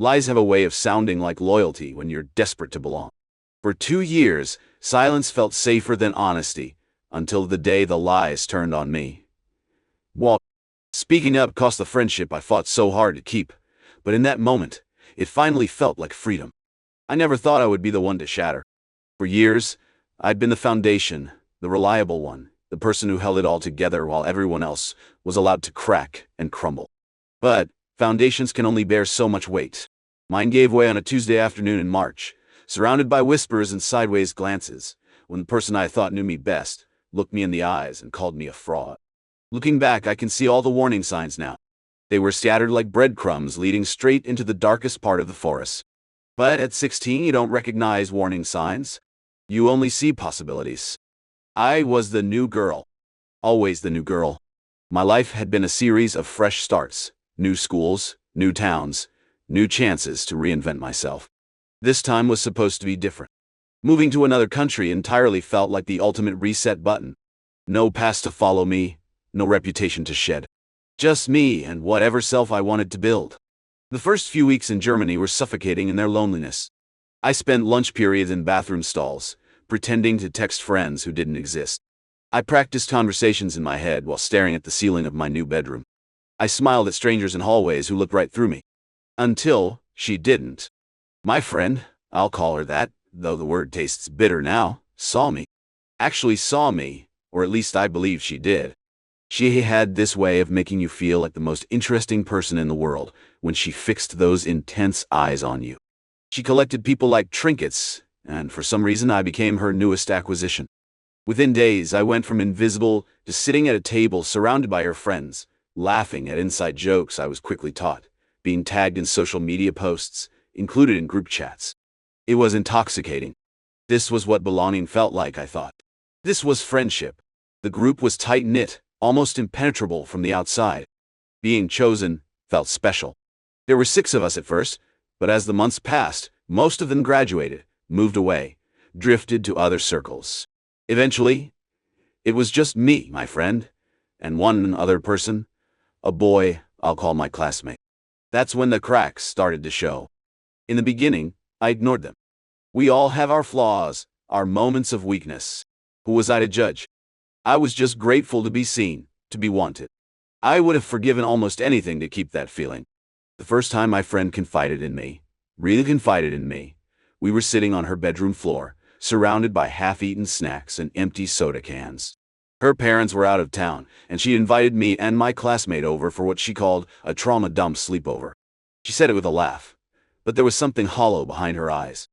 Lies have a way of sounding like loyalty when you're desperate to belong. For 2 years, silence felt safer than honesty, until the day the lies turned on me. Well, speaking up cost the friendship I fought so hard to keep, but in that moment, it finally felt like freedom. I never thought I would be the one to shatter. For years, I'd been the foundation, the reliable one, the person who held it all together while everyone else was allowed to crack and crumble. But foundations can only bear so much weight. Mine gave way on a Tuesday afternoon in March, surrounded by whispers and sideways glances, when the person I thought knew me best looked me in the eyes and called me a fraud. Looking back, I can see all the warning signs now. They were scattered like breadcrumbs leading straight into the darkest part of the forest. But at 16, you don't recognize warning signs. You only see possibilities. I was the new girl. Always the new girl. My life had been a series of fresh starts, new schools, new towns, new chances to reinvent myself. This time was supposed to be different. Moving to another country entirely felt like the ultimate reset button. No past to follow me, no reputation to shed. Just me and whatever self I wanted to build. The first few weeks in Germany were suffocating in their loneliness. I spent lunch periods in bathroom stalls, pretending to text friends who didn't exist. I practiced conversations in my head while staring at the ceiling of my new bedroom. I smiled at strangers in hallways who looked right through me. Until she didn't. My friend, I'll call her that, though the word tastes bitter now, saw me. Actually saw me, or at least I believe she did. She had this way of making you feel like the most interesting person in the world when she fixed those intense eyes on you. She collected people like trinkets, and for some reason I became her newest acquisition. Within days, I went from invisible to sitting at a table surrounded by her friends, laughing at inside jokes I was quickly taught, being tagged in social media posts, included in group chats. It was intoxicating. This was what belonging felt like, I thought. This was friendship. The group was tight-knit, almost impenetrable from the outside. Being chosen felt special. There were 6 of us at first, but as the months passed, most of them graduated, moved away, drifted to other circles. Eventually, it was just me, my friend, and one other person, a boy I'll call my classmate. That's when the cracks started to show. In the beginning, I ignored them. We all have our flaws, our moments of weakness. Who was I to judge? I was just grateful to be seen, to be wanted. I would have forgiven almost anything to keep that feeling. The first time my friend confided in me, really confided in me, we were sitting on her bedroom floor, surrounded by half-eaten snacks and empty soda cans. Her parents were out of town, and she invited me and my classmate over for what she called a trauma dump sleepover. She said it with a laugh, but there was something hollow behind her eyes.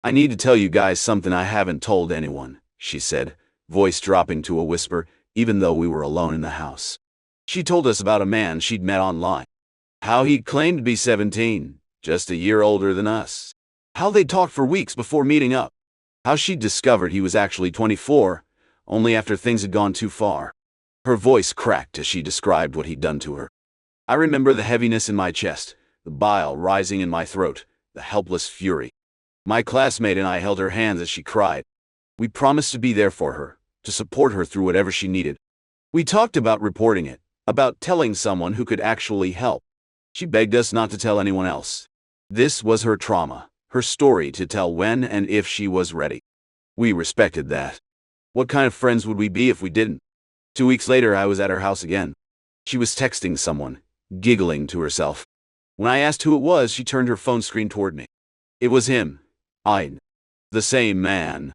"I need to tell you guys something I haven't told anyone," she said, voice dropping to a whisper, even though we were alone in the house. She told us about a man she'd met online. How he claimed to be 17, just a year older than us. How they talked for weeks before meeting up. How she discovered he was actually 24, only after things had gone too far. Her voice cracked as she described what he'd done to her. I remember the heaviness in my chest, the bile rising in my throat, the helpless fury. My classmate and I held her hands as she cried. We promised to be there for her, to support her through whatever she needed. We talked about reporting it, about telling someone who could actually help. She begged us not to tell anyone else. This was her trauma, her story to tell when and if she was ready. We respected that. What kind of friends would we be if we didn't? 2 weeks later, I was at her house again. She was texting someone, giggling to herself. When I asked who it was, she turned her phone screen toward me. It was him. The same man.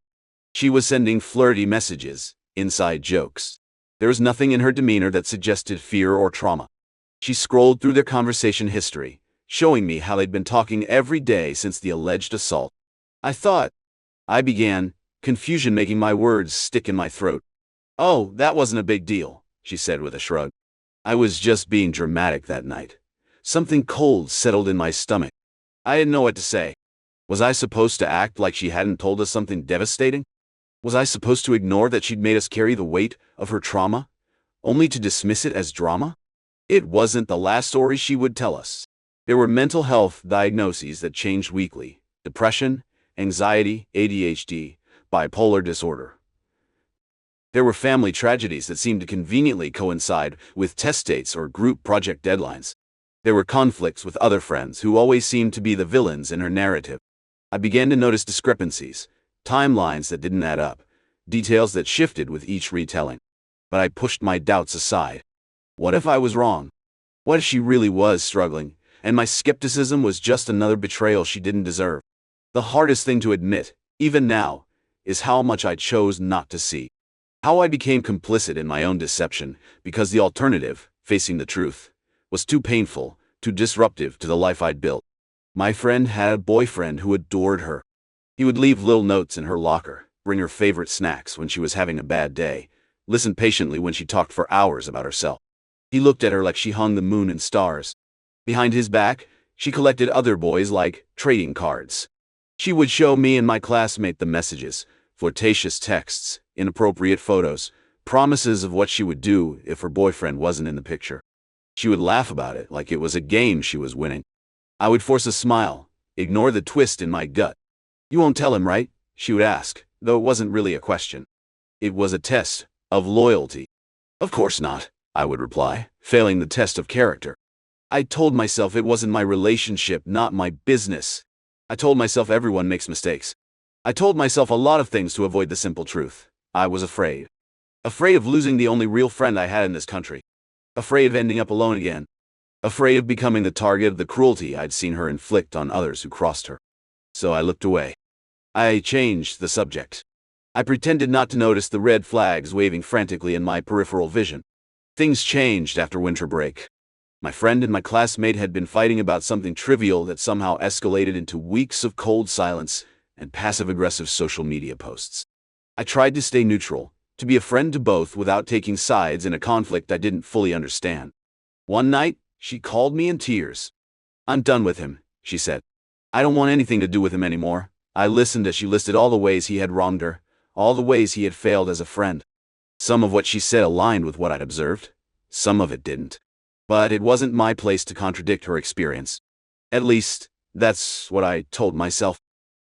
She was sending flirty messages, inside jokes. There was nothing in her demeanor that suggested fear or trauma. She scrolled through their conversation history, showing me how they'd been talking every day since the alleged assault. I began, confusion making my words stick in my throat. "Oh, that wasn't a big deal," she said with a shrug. I was just being dramatic that night. Something cold settled in my stomach. I didn't know what to say. Was I supposed to act like she hadn't told us something devastating? Was I supposed to ignore that she'd made us carry the weight of her trauma, only to dismiss it as drama? It wasn't the last story she would tell us. There were mental health diagnoses that changed weekly: depression, anxiety, ADHD, bipolar disorder. There were family tragedies that seemed to conveniently coincide with test dates or group project deadlines. There were conflicts with other friends who always seemed to be the villains in her narrative. I began to notice discrepancies, timelines that didn't add up, details that shifted with each retelling. But I pushed my doubts aside. What if I was wrong? What if she really was struggling, and my skepticism was just another betrayal she didn't deserve? The hardest thing to admit, even now, is how much I chose not to see. How I became complicit in my own deception because the alternative, facing the truth, was too painful, too disruptive to the life I'd built. My friend had a boyfriend who adored her. He would leave little notes in her locker, bring her favorite snacks when she was having a bad day, listen patiently when she talked for hours about herself. He looked at her like she hung the moon and stars. Behind his back, she collected other boys like trading cards. She would show me and my classmate the messages, flirtatious texts, inappropriate photos, promises of what she would do if her boyfriend wasn't in the picture. She would laugh about it like it was a game she was winning. I would force a smile, ignore the twist in my gut. "You won't tell him, right?" she would ask, though it wasn't really a question. It was a test of loyalty. "Of course not," I would reply, failing the test of character. I told myself it wasn't my relationship, not my business. I told myself everyone makes mistakes. I told myself a lot of things to avoid the simple truth. I was afraid. Afraid of losing the only real friend I had in this country. Afraid of ending up alone again. Afraid of becoming the target of the cruelty I'd seen her inflict on others who crossed her. So I looked away. I changed the subject. I pretended not to notice the red flags waving frantically in my peripheral vision. Things changed after winter break. My friend and my classmate had been fighting about something trivial that somehow escalated into weeks of cold silence and passive-aggressive social media posts. I tried to stay neutral, to be a friend to both without taking sides in a conflict I didn't fully understand. One night, she called me in tears. "I'm done with him," she said. "I don't want anything to do with him anymore." I listened as she listed all the ways he had wronged her, all the ways he had failed as a friend. Some of what she said aligned with what I'd observed. Some of it didn't. But it wasn't my place to contradict her experience. At least, that's what I told myself.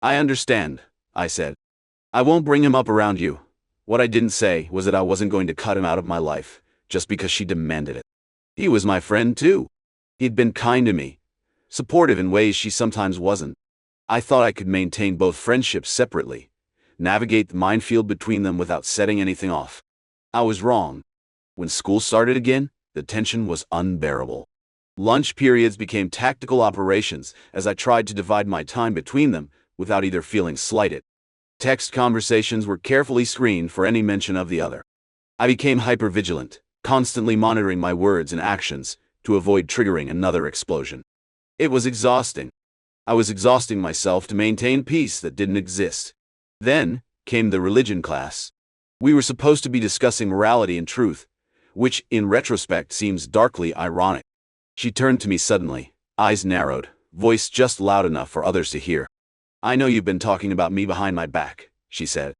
"I understand," I said. "I won't bring him up around you." What I didn't say was that I wasn't going to cut him out of my life, just because she demanded it. He was my friend too. He'd been kind to me, supportive in ways she sometimes wasn't. I thought I could maintain both friendships separately, navigate the minefield between them without setting anything off. I was wrong. When school started again, the tension was unbearable. Lunch periods became tactical operations as I tried to divide my time between them without either feeling slighted. Text conversations were carefully screened for any mention of the other. I became hypervigilant, constantly monitoring my words and actions to avoid triggering another explosion. It was exhausting. I was exhausting myself to maintain peace that didn't exist. Then came the religion class. We were supposed to be discussing morality and truth, which in retrospect seems darkly ironic. She turned to me suddenly, eyes narrowed, voice just loud enough for others to hear. "I know you've been talking about me behind my back," she said.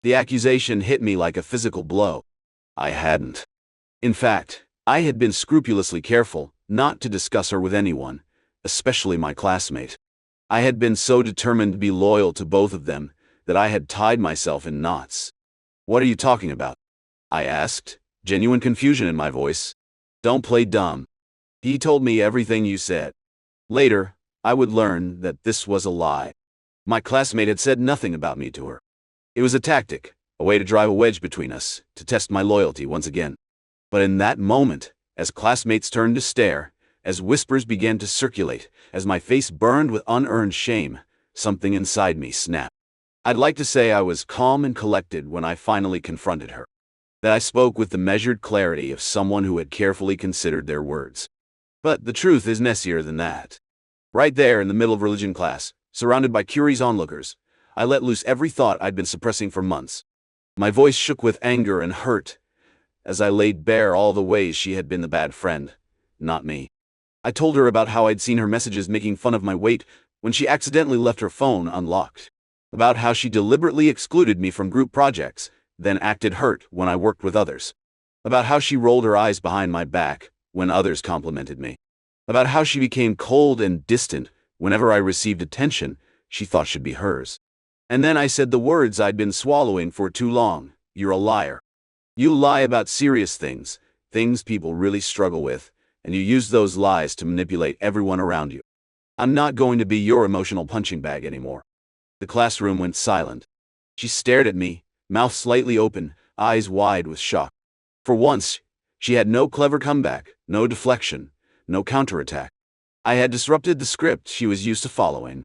The accusation hit me like a physical blow. I hadn't. In fact, I had been scrupulously careful not to discuss her with anyone, especially my classmate. I had been so determined to be loyal to both of them that I had tied myself in knots. "What are you talking about?" I asked, genuine confusion in my voice. "Don't play dumb." "He told me everything you said." Later, I would learn that this was a lie. My classmate had said nothing about me to her. It was a tactic, a way to drive a wedge between us, to test my loyalty once again. But in that moment, as classmates turned to stare, as whispers began to circulate, as my face burned with unearned shame, something inside me snapped. I'd like to say I was calm and collected when I finally confronted her. That I spoke with the measured clarity of someone who had carefully considered their words. But the truth is messier than that. Right there in the middle of religion class, surrounded by curious onlookers, I let loose every thought I'd been suppressing for months. My voice shook with anger and hurt, as I laid bare all the ways she had been the bad friend, not me. I told her about how I'd seen her messages making fun of my weight when she accidentally left her phone unlocked. About how she deliberately excluded me from group projects, then acted hurt when I worked with others. About how she rolled her eyes behind my back when others complimented me. About how she became cold and distant whenever I received attention she thought should be hers. And then I said the words I'd been swallowing for too long. "You're a liar. You lie about serious things, things people really struggle with, and you use those lies to manipulate everyone around you. I'm not going to be your emotional punching bag anymore." The classroom went silent. She stared at me, mouth slightly open, eyes wide with shock. For once, she had no clever comeback, no deflection, no counterattack. I had disrupted the script she was used to following.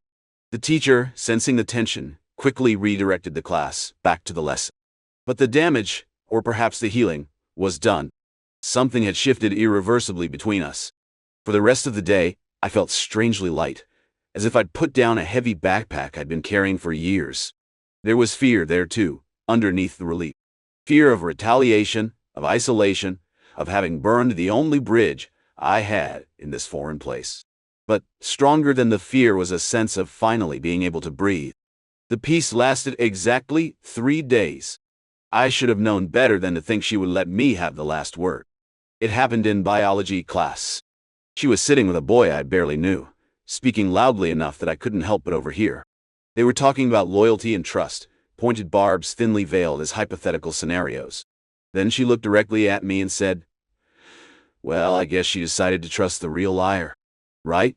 The teacher, sensing the tension, quickly redirected the class back to the lesson. But the damage, or perhaps the healing, was done. Something had shifted irreversibly between us. For the rest of the day, I felt strangely light, as if I'd put down a heavy backpack I'd been carrying for years. There was fear there too, underneath the relief. Fear of retaliation, of isolation, of having burned the only bridge I had in this foreign place. But stronger than the fear was a sense of finally being able to breathe. The peace lasted exactly 3 days. I should have known better than to think she would let me have the last word. It happened in biology class. She was sitting with a boy I barely knew, speaking loudly enough that I couldn't help but overhear. They were talking about loyalty and trust, pointed barbs thinly veiled as hypothetical scenarios. Then she looked directly at me and said, "Well, I guess she decided to trust the real liar. Right?"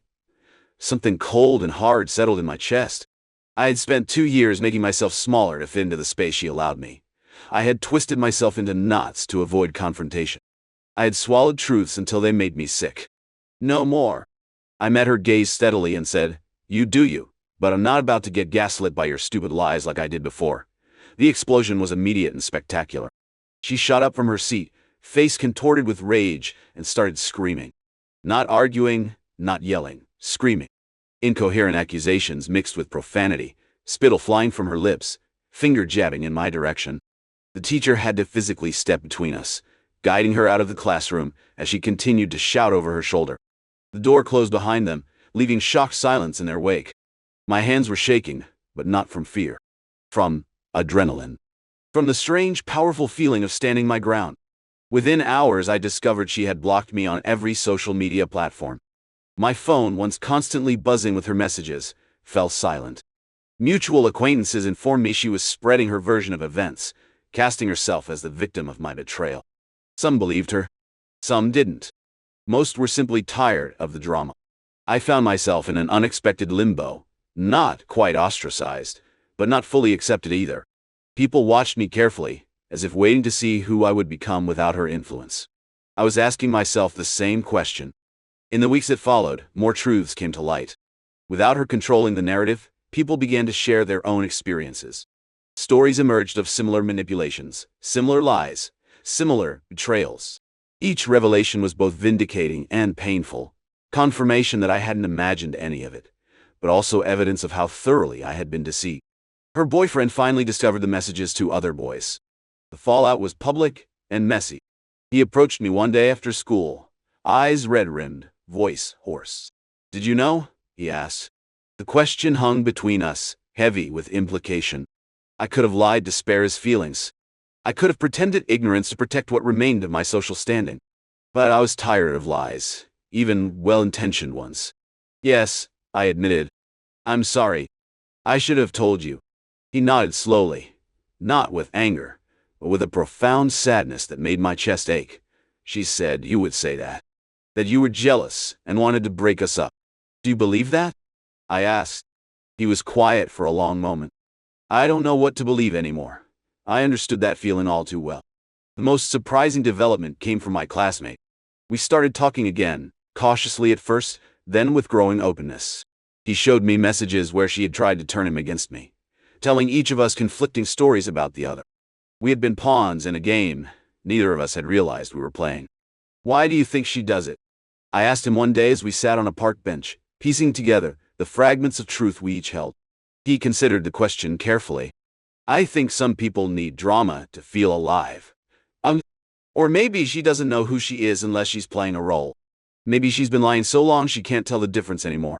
Something cold and hard settled in my chest. I had spent 2 years making myself smaller to fit into the space she allowed me. I had twisted myself into knots to avoid confrontation. I had swallowed truths until they made me sick. No more. I met her gaze steadily and said, "You do you, but I'm not about to get gaslit by your stupid lies like I did before." The explosion was immediate and spectacular. She shot up from her seat, face contorted with rage, and started screaming. Not arguing, not yelling, screaming. Incoherent accusations mixed with profanity, spittle flying from her lips, finger jabbing in my direction. The teacher had to physically step between us, guiding her out of the classroom as she continued to shout over her shoulder. The door closed behind them, leaving shocked silence in their wake. My hands were shaking, but not from fear. From adrenaline. From the strange, powerful feeling of standing my ground. Within hours, I discovered she had blocked me on every social media platform. My phone, once constantly buzzing with her messages, fell silent. Mutual acquaintances informed me she was spreading her version of events, casting herself as the victim of my betrayal. Some believed her. Some didn't. Most were simply tired of the drama. I found myself in an unexpected limbo, not quite ostracized, but not fully accepted either. People watched me carefully, as if waiting to see who I would become without her influence. I was asking myself the same question. In the weeks that followed, more truths came to light. Without her controlling the narrative, people began to share their own experiences. Stories emerged of similar manipulations, similar lies, similar betrayals. Each revelation was both vindicating and painful, confirmation that I hadn't imagined any of it, but also evidence of how thoroughly I had been deceived. Her boyfriend finally discovered the messages to other boys. The fallout was public and messy. He approached me one day after school, eyes red-rimmed, voice hoarse. "Did you know?" he asked. The question hung between us, heavy with implication. I could have lied to spare his feelings. I could have pretended ignorance to protect what remained of my social standing. But I was tired of lies, even well-intentioned ones. "Yes," I admitted. "I'm sorry. I should have told you." He nodded slowly, not with anger, but with a profound sadness that made my chest ache. "She said you would say that. That you were jealous and wanted to break us up. Do you believe that?" I asked. He was quiet for a long moment. "I don't know what to believe anymore." I understood that feeling all too well. The most surprising development came from my classmate. We started talking again, cautiously at first, then with growing openness. He showed me messages where she had tried to turn him against me, telling each of us conflicting stories about the other. We had been pawns in a game neither of us had realized we were playing. "Why do you think she does it?" I asked him one day as we sat on a park bench, piecing together the fragments of truth we each held. He considered the question carefully. "I think some people need drama to feel alive. Or maybe she doesn't know who she is unless she's playing a role. Maybe she's been lying so long she can't tell the difference anymore."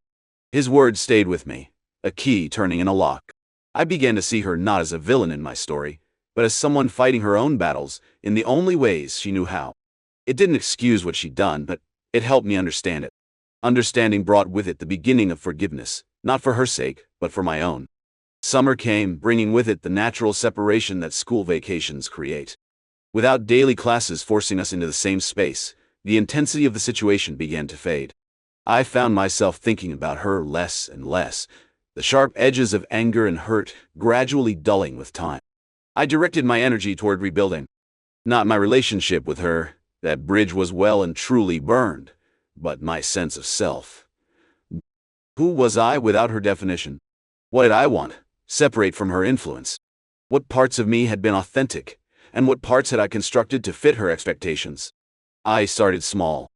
His words stayed with me, a key turning in a lock. I began to see her not as a villain in my story, but as someone fighting her own battles in the only ways she knew how. It didn't excuse what she'd done, but it helped me understand it. Understanding brought with it the beginning of forgiveness, not for her sake, but for my own. Summer came, bringing with it the natural separation that school vacations create. Without daily classes forcing us into the same space, the intensity of the situation began to fade. I found myself thinking about her less and less, the sharp edges of anger and hurt gradually dulling with time. I directed my energy toward rebuilding. Not my relationship with her, that bridge was well and truly burned, but my sense of self. Who was I without her definition? What did I want, separate from her influence? What parts of me had been authentic, and what parts had I constructed to fit her expectations? I started small.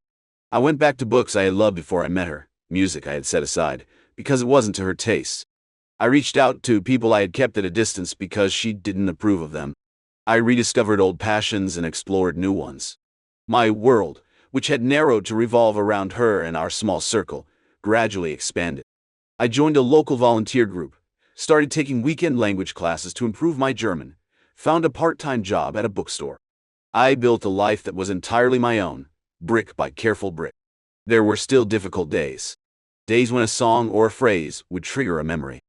I went back to books I had loved before I met her, music I had set aside, because it wasn't to her taste. I reached out to people I had kept at a distance because she didn't approve of them. I rediscovered old passions and explored new ones. My world, which had narrowed to revolve around her and our small circle, gradually expanded. I joined a local volunteer group, started taking weekend language classes to improve my German, found a part-time job at a bookstore. I built a life that was entirely my own, brick by careful brick. There were still difficult days. Days when a song or a phrase would trigger a memory.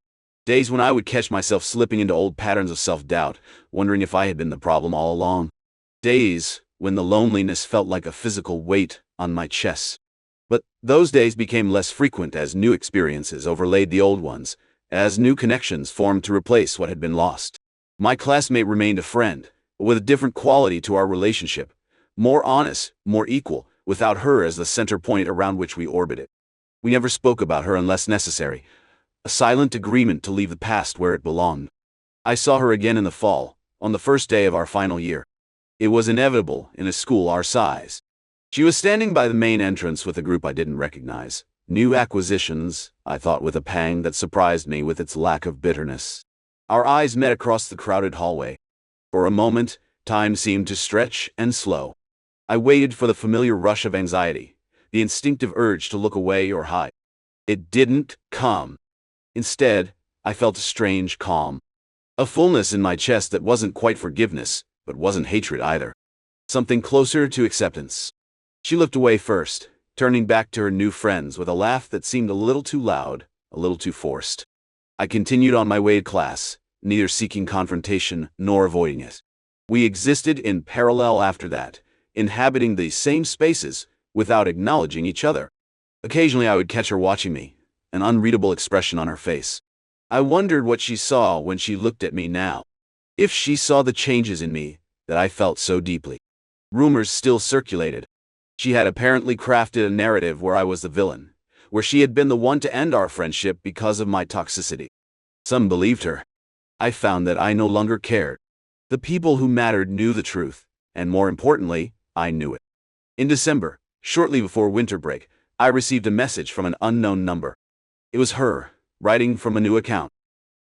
Days when I would catch myself slipping into old patterns of self-doubt, wondering if I had been the problem all along. Days when the loneliness felt like a physical weight on my chest. But those days became less frequent as new experiences overlaid the old ones, as new connections formed to replace what had been lost. My classmate remained a friend, but with a different quality to our relationship, more honest, more equal, without her as the center point around which we orbited. We never spoke about her unless necessary, a silent agreement to leave the past where it belonged. I saw her again in the fall, on the first day of our final year. It was inevitable in a school our size. She was standing by the main entrance with a group I didn't recognize. New acquisitions, I thought with a pang that surprised me with its lack of bitterness. Our eyes met across the crowded hallway. For a moment, time seemed to stretch and slow. I waited for the familiar rush of anxiety, the instinctive urge to look away or hide. It didn't come. Instead, I felt a strange calm. A fullness in my chest that wasn't quite forgiveness, but wasn't hatred either. Something closer to acceptance. She looked away first, turning back to her new friends with a laugh that seemed a little too loud, a little too forced. I continued on my way to class, neither seeking confrontation nor avoiding it. We existed in parallel after that, inhabiting the same spaces without acknowledging each other. Occasionally I would catch her watching me, an unreadable expression on her face. I wondered what she saw when she looked at me now. If she saw the changes in me that I felt so deeply. Rumors still circulated. She had apparently crafted a narrative where I was the villain, where she had been the one to end our friendship because of my toxicity. Some believed her. I found that I no longer cared. The people who mattered knew the truth, and more importantly, I knew it. In December, shortly before winter break, I received a message from an unknown number. It was her, writing from a new account.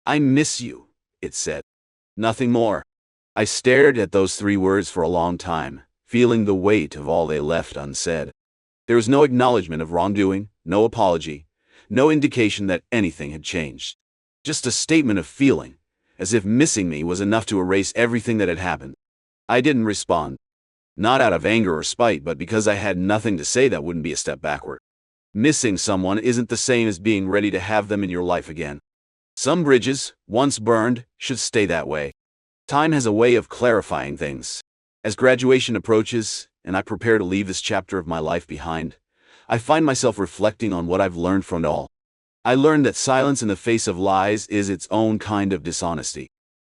"I miss you," it said. Nothing more. I stared at those 3 words for a long time, feeling the weight of all they left unsaid. There was no acknowledgement of wrongdoing, no apology, no indication that anything had changed. Just a statement of feeling, as if missing me was enough to erase everything that had happened. I didn't respond. Not out of anger or spite, but because I had nothing to say that wouldn't be a step backward. Missing someone isn't the same as being ready to have them in your life again. Some bridges, once burned, should stay that way. Time has a way of clarifying things. As graduation approaches, and I prepare to leave this chapter of my life behind, I find myself reflecting on what I've learned from it all. I learned that silence in the face of lies is its own kind of dishonesty.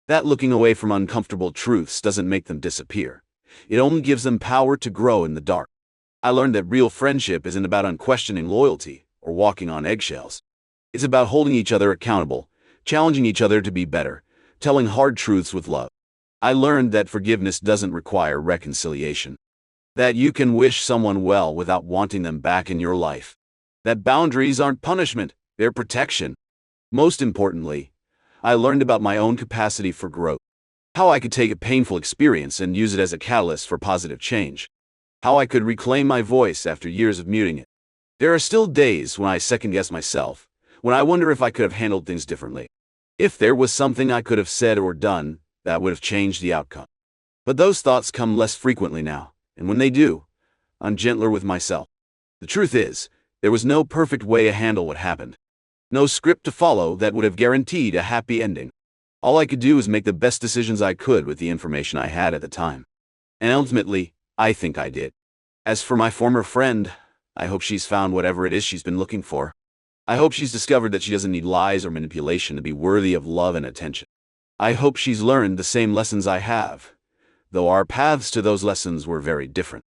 That looking away from uncomfortable truths doesn't make them disappear. It only gives them power to grow in the dark. I learned that real friendship isn't about unquestioning loyalty or walking on eggshells. It's about holding each other accountable, challenging each other to be better, telling hard truths with love. I learned that forgiveness doesn't require reconciliation. That you can wish someone well without wanting them back in your life. That boundaries aren't punishment, they're protection. Most importantly, I learned about my own capacity for growth. How I could take a painful experience and use it as a catalyst for positive change. How I could reclaim my voice after years of muting it. There are still days when I second-guess myself, when I wonder if I could have handled things differently. If there was something I could have said or done that would have changed the outcome. But those thoughts come less frequently now, and when they do, I'm gentler with myself. The truth is, there was no perfect way to handle what happened. No script to follow that would have guaranteed a happy ending. All I could do was make the best decisions I could with the information I had at the time. And ultimately, I think I did. As for my former friend, I hope she's found whatever it is she's been looking for. I hope she's discovered that she doesn't need lies or manipulation to be worthy of love and attention. I hope she's learned the same lessons I have, though our paths to those lessons were very different.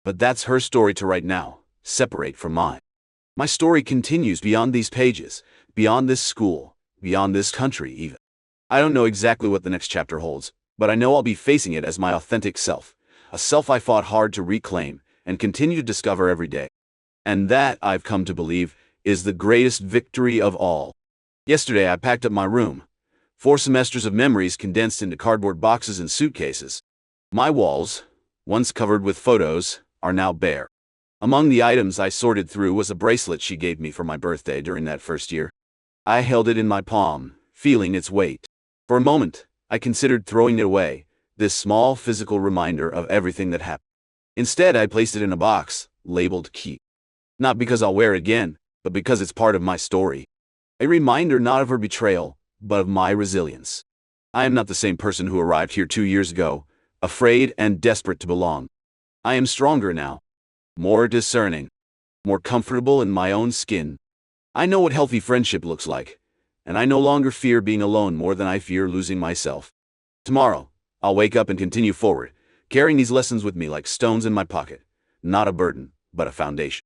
But that's her story to write now, separate from mine. My story continues beyond these pages, beyond this school, beyond this country even. I don't know exactly what the next chapter holds, but I know I'll be facing it as my authentic self, a self I fought hard to reclaim and continue to discover every day. And that, I've come to believe, is the greatest victory of all. Yesterday I packed up my room. 4 semesters of memories condensed into cardboard boxes and suitcases. My walls, once covered with photos, are now bare. Among the items I sorted through was a bracelet she gave me for my birthday during that first year. I held it in my palm, feeling its weight. For a moment, I considered throwing it away, this small physical reminder of everything that happened. Instead, I placed it in a box, labeled Keep. Not because I'll wear it again, but because it's part of my story. A reminder not of her betrayal, but of my resilience. I am not the same person who arrived here 2 years ago, afraid and desperate to belong. I am stronger now, more discerning, more comfortable in my own skin. I know what healthy friendship looks like, and I no longer fear being alone more than I fear losing myself. Tomorrow, I'll wake up and continue forward, carrying these lessons with me like stones in my pocket, not a burden, but a foundation.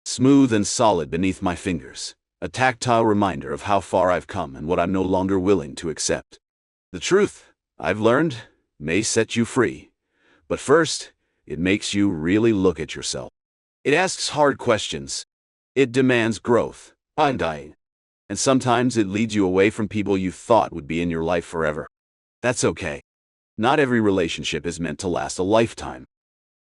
Smooth and solid beneath my fingers, a tactile reminder of how far I've come and what I'm no longer willing to accept. The truth, I've learned, may set you free, but first, it makes you really look at yourself. It asks hard questions. It demands growth, and sometimes it leads you away from people you thought would be in your life forever. That's okay. Not every relationship is meant to last a lifetime.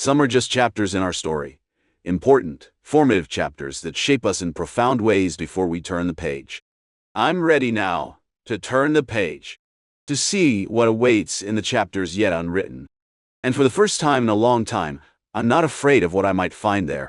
Some are just chapters in our story. Important, formative chapters that shape us in profound ways before we turn the page. I'm ready now to turn the page, to see what awaits in the chapters yet unwritten. And for the first time in a long time, I'm not afraid of what I might find there.